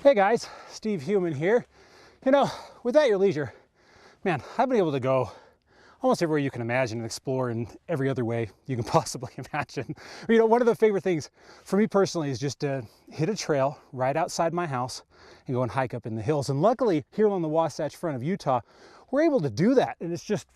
Hey guys, Steve Human here. You know, with At Your Leisure, man, I've been able to go almost everywhere you can imagine and explore in every other way you can possibly imagine. You know, one of the favorite things for me personally is just to hit a trail right outside my house and go and hike up in the hills. And luckily, here on the Wasatch Front of Utah, we're able to do that, and it's just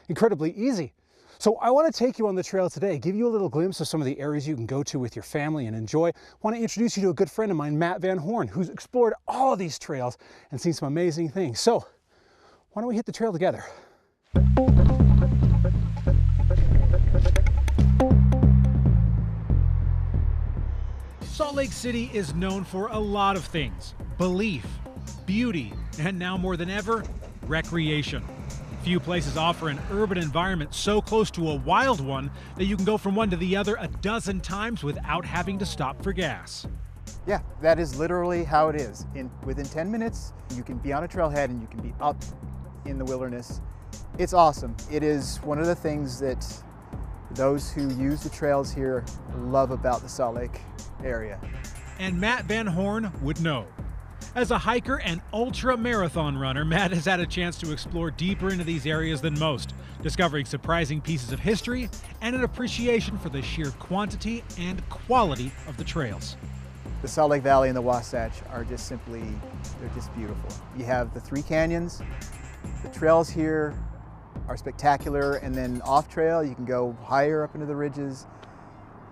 incredibly easy. So I want to take you on the trail today, give you a little glimpse of some of the areas you can go to with your family and enjoy. I want to introduce you to a good friend of mine, Matt Van Horn, who's explored all of these trails and seen some amazing things. So why don't we hit the trail together? Salt Lake City is known for a lot of things: belief, beauty, and now more than ever, recreation. Few places offer an urban environment so close to a wild one that you can go from one to the other a dozen times without having to stop for gas. Yeah, that is literally how it is. Within 10 minutes, you can be on a trailhead and you can be up in the wilderness. It's awesome. It is one of the things that those who use the trails here love about the Salt Lake area. And Matt Van Horn would know. As a hiker and ultra marathon runner, Matt has had a chance to explore deeper into these areas than most, discovering surprising pieces of history and an appreciation for the sheer quantity and quality of the trails. The Salt Lake Valley and the Wasatch are just simply, they're just beautiful. You have the three canyons. The trails here are spectacular, and then off trail you can go higher up into the ridges.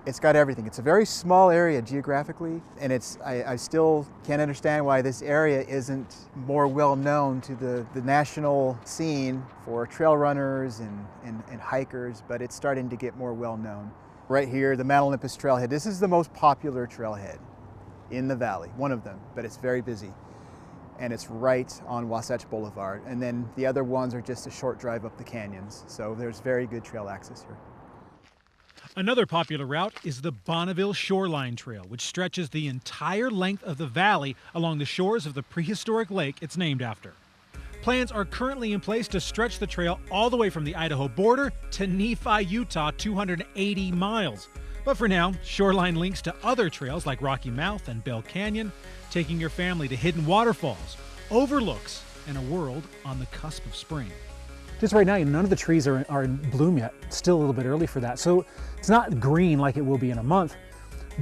It's got everything. It's a very small area geographically, and I still can't understand why this area isn't more well known to the national scene for trail runners and hikers, but it's starting to get more well known. Right here, the Mount Olympus trailhead. This is the most popular trailhead in the valley, one of them, but it's very busy. And it's right on Wasatch Boulevard. And then the other ones are just a short drive up the canyons. So there's very good trail access here. Another popular route is the Bonneville Shoreline Trail, which stretches the entire length of the valley along the shores of the prehistoric lake it's named after. Plans are currently in place to stretch the trail all the way from the Idaho border to Nephi, Utah, 280 miles. But for now, Shoreline links to other trails like Rocky Mouth and Bell Canyon, taking your family to hidden waterfalls, overlooks, and a world on the cusp of spring. Just right now, none of the trees are in bloom yet. It's still a little bit early for that. So it's not green like it will be in a month,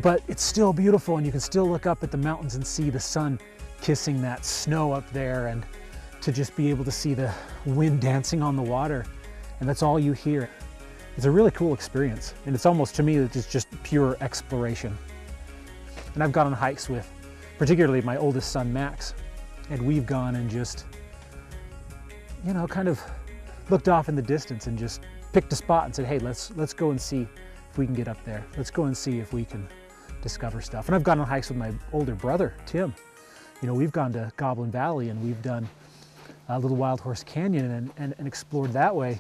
but it's still beautiful, and you can still look up at the mountains and see the sun kissing that snow up there, and to just be able to see the wind dancing on the water, and that's all you hear. It's a really cool experience, and it's almost, to me, it's just pure exploration. And I've gone on hikes with particularly my oldest son, Max, and we've gone and just, you know, kind of looked off in the distance and just picked a spot and said, hey, let's go and see if we can get up there. Let's go and see if we can discover stuff. And I've gone on hikes with my older brother, Tim. You know, we've gone to Goblin Valley, and we've done a little Wild Horse Canyon and explored that way.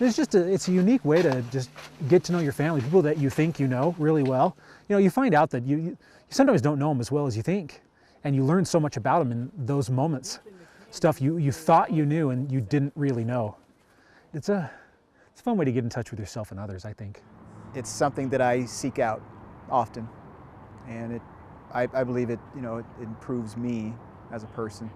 It's just it's a unique way to just get to know your family, people that you think you know really well. You know, you find out that you sometimes don't know them as well as you think, and you learn so much about them in those moments. Stuff you thought you knew and you didn't really know. It's a fun way to get in touch with yourself and others, I think. It's something that I seek out often, and I believe it improves me as a person.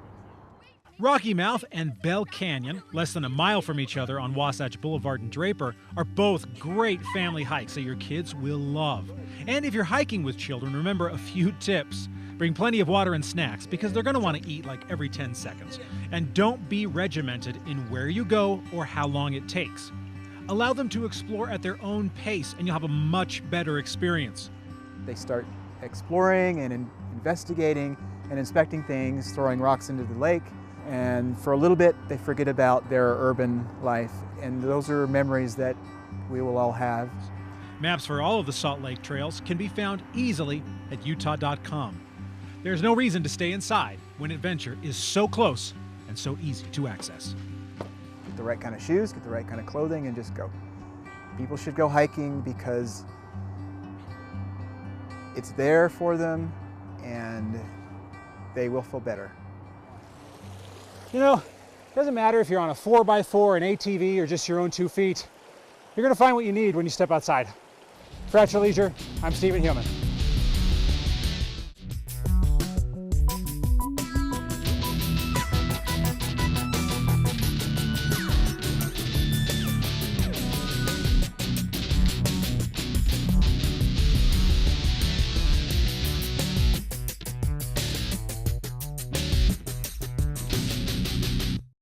Rocky Mouth and Bell Canyon, less than a mile from each other on Wasatch Boulevard and Draper, are both great family hikes that your kids will love. And if you're hiking with children, remember a few tips. Bring plenty of water and snacks, because they're going to want to eat like every 10 seconds. And don't be regimented in where you go or how long it takes. Allow them to explore at their own pace, and you'll have a much better experience. They start exploring and investigating and inspecting things, throwing rocks into the lake. And for a little bit, they forget about their urban life. And those are memories that we will all have. Maps for all of the Salt Lake trails can be found easily at utah.com. There's no reason to stay inside when adventure is so close and so easy to access. Get the right kind of shoes, get the right kind of clothing, and just go. People should go hiking because it's there for them, and they will feel better. You know, it doesn't matter if you're on a 4x4, an ATV, or just your own 2 feet. You're going to find what you need when you step outside. For At Your Leisure, I'm Stephen Human.